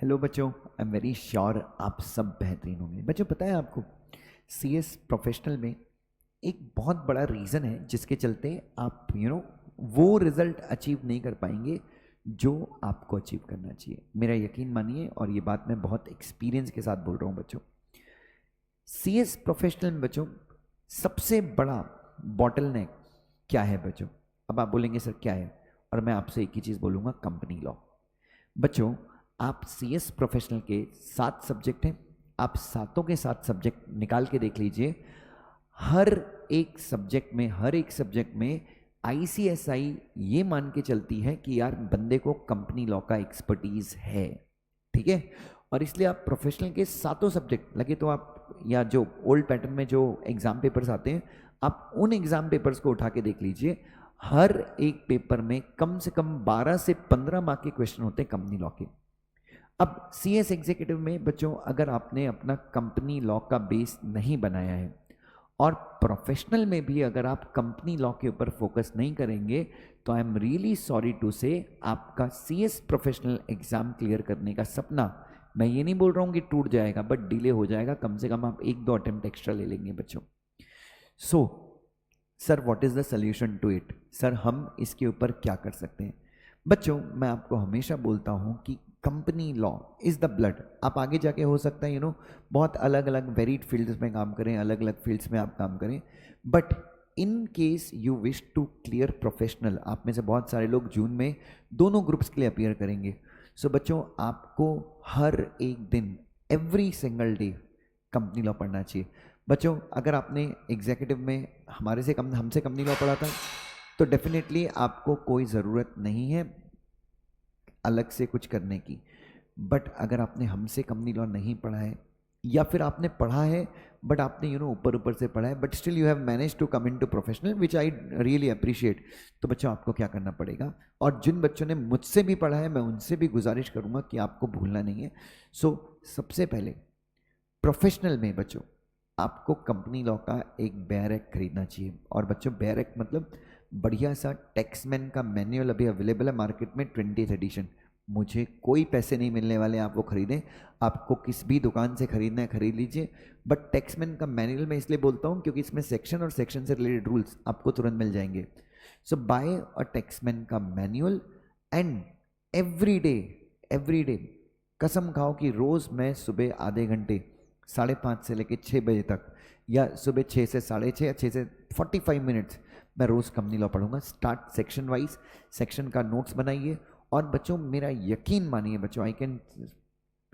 Hello बच्चों, I am very sure आप सब बेहतरीन होंगे। बच्चों पता है आपको, सीएस प्रोफेशनल में एक बहुत बड़ा रीज़न है जिसके चलते आप वो रिजल्ट अचीव नहीं कर पाएंगे जो आपको अचीव करना चाहिए। मेरा यकीन मानिए, और ये बात मैं बहुत एक्सपीरियंस के साथ बोल रहा हूँ बच्चों। सीएस प्रोफेशनल में बच्चों सबसे बड़ा बॉटलनेक क्या है बच्चों? अब आप बोलेंगे सर क्या है, और मैं आपसे एक ही चीज़ बोलूँगा, कंपनी लॉ। बच्चों आप सीएस प्रोफेशनल के 7 सब्जेक्ट हैं, आप सातों के 7 सब्जेक्ट निकाल के देख लीजिए। हर एक सब्जेक्ट में आईसीएसआई ये मान के चलती है कि यार बंदे को कंपनी लॉ का एक्सपर्टीज है, ठीक है। और इसलिए आप प्रोफेशनल के सातों सब्जेक्ट लगे तो आप, या जो ओल्ड पैटर्न में जो एग्जाम पेपर्स आते हैं, आप उन एग्जाम पेपर्स को उठा के देख लीजिए। हर एक पेपर में कम से कम 12 से 15 मार्क के क्वेश्चन होते हैं कंपनी लॉ के। अब सीएस एग्जीक्यूटिव में बच्चों अगर आपने अपना कंपनी लॉ का बेस नहीं बनाया है, और प्रोफेशनल में भी अगर आप कंपनी लॉ के ऊपर फोकस नहीं करेंगे, तो I am really sorry to say आपका सीएस प्रोफेशनल एग्जाम क्लियर करने का सपना, मैं ये नहीं बोल रहा हूँ कि टूट जाएगा, बट डिले हो जाएगा। कम से कम आप 1-2 अटेम्प्ट एक्स्ट्रा ले लेंगे बच्चों। So sir what is the solution to it? Sir हम इसके ऊपर क्या कर सकते हैं? बच्चों मैं आपको हमेशा बोलता हूं कि company law is the blood. आप आगे जाके हो सकता है बहुत अलग अलग वेरीड फील्ड्स में काम करें, अलग अलग फील्ड्स में आप काम करें, but in case you wish to clear professional, आप में से बहुत सारे लोग जून में दोनों ग्रुप्स के लिए अपीयर करेंगे। सो बच्चों आपको हर एक दिन, every single day company law पढ़ना चाहिए। बच्चों अगर आपने एग्जीक्यूटिव में हमसे कंपनी लॉ पढ़ा था, तो डेफिनेटली आपको कोई ज़रूरत नहीं है अलग से कुछ करने की। बट अगर आपने हमसे कंपनी लॉ नहीं पढ़ा है, या फिर आपने पढ़ा है बट आपने ऊपर ऊपर से पढ़ा है, but still you have manage to come into professional, which I really appreciate, तो बच्चों आपको क्या करना पड़ेगा? और जिन बच्चों ने मुझसे भी पढ़ा है, मैं उनसे भी गुजारिश करूंगा कि आपको भूलना नहीं है। सो सबसे पहले प्रोफेशनल में बच्चों आपको कंपनी लॉ का एक बेयर एक्ट खरीदना चाहिए। और बच्चों बेयर एक्ट मतलब बढ़िया सा टैक्समैन का मैनुअल अभी अवेलेबल है मार्केट में, 20th एडिशन। मुझे कोई पैसे नहीं मिलने वाले, आप वो खरीदें। आपको किस भी दुकान से खरीदना है खरीद लीजिए, बट टैक्समैन का मैनुअल मैं इसलिए बोलता हूँ क्योंकि इसमें सेक्शन और सेक्शन से रिलेटेड रूल्स आपको तुरंत मिल जाएंगे। सो बाय अ टैक्समैन का मैनुअल, एंड एवरी डे कसम खाओ कि रोज़ मैं सुबह आधे घंटे 5:30 से लेकर 6 बजे तक, या सुबह 6 से 6:30 या 6 से 45 मिनट्स मैं रोज़ कंपनी लॉ पढ़ूंगा। स्टार्ट सेक्शन वाइज, सेक्शन का नोट्स बनाइए। और बच्चों मेरा यकीन मानिए बच्चों, आई कैन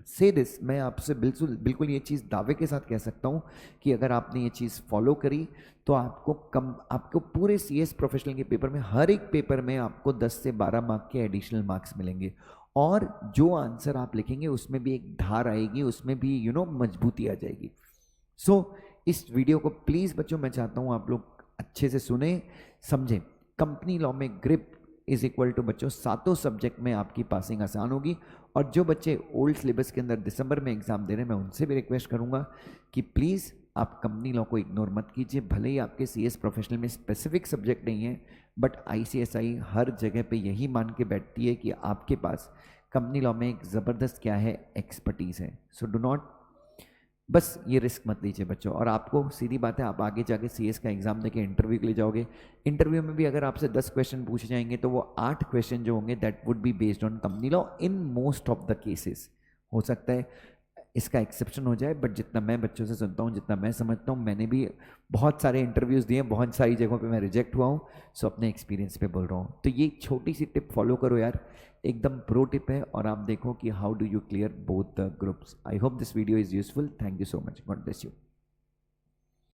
से दिस, मैं आपसे बिल्कुल ये चीज़ दावे के साथ कह सकता हूँ कि अगर आपने ये चीज़ फॉलो करी, तो आपको पूरे सीएस प्रोफेशनल के पेपर में, हर एक पेपर में आपको 10 से 12 मार्क के एडिशनल मार्क्स मिलेंगे। और जो आंसर आप लिखेंगे उसमें भी एक धार आएगी, उसमें भी मजबूती आ जाएगी। सो इस वीडियो को प्लीज़ बच्चों मैं चाहता हूँ आप लोग अच्छे से सुने, समझें। कंपनी लॉ में ग्रिप इज इक्वल टू बच्चों सातों सब्जेक्ट में आपकी पासिंग आसान होगी। और जो बच्चे ओल्ड सिलेबस के अंदर दिसंबर में एग्जाम दे रहे हैं, मैं उनसे भी रिक्वेस्ट करूंगा कि प्लीज़ आप कंपनी लॉ को इग्नोर मत कीजिए। भले ही आपके सीएस प्रोफेशनल में स्पेसिफिक सब्जेक्ट नहीं है, बट आईसीएसआई हर जगह पे यही मान के बैठती है कि आपके पास कंपनी लॉ में एक ज़बरदस्त क्या है, एक्सपर्टीज है। सो डू नॉट, बस ये रिस्क मत लीजिए बच्चों। और आपको सीधी बात है, आप आगे जाके सीएस का एग्जाम देके इंटरव्यू के लिए जाओगे, इंटरव्यू में भी अगर आपसे 10 क्वेश्चन पूछे जाएंगे, तो वो 8 क्वेश्चन जो होंगे that would be based on company law in most of the cases. हो सकता है इसका एक्सेप्शन हो जाए, बट जितना मैं बच्चों से सुनता हूँ, जितना मैं समझता हूँ, मैंने भी बहुत सारे इंटरव्यूज़ दिए, बहुत सारी जगहों पे मैं रिजेक्ट हुआ हूँ। सो अपने एक्सपीरियंस पे बोल रहा हूँ। तो ये छोटी सी टिप फॉलो करो यार, एकदम प्रो टिप है, और आप देखो कि how do you clear both the groups. I hope this video is useful. Thank you so much, God bless you.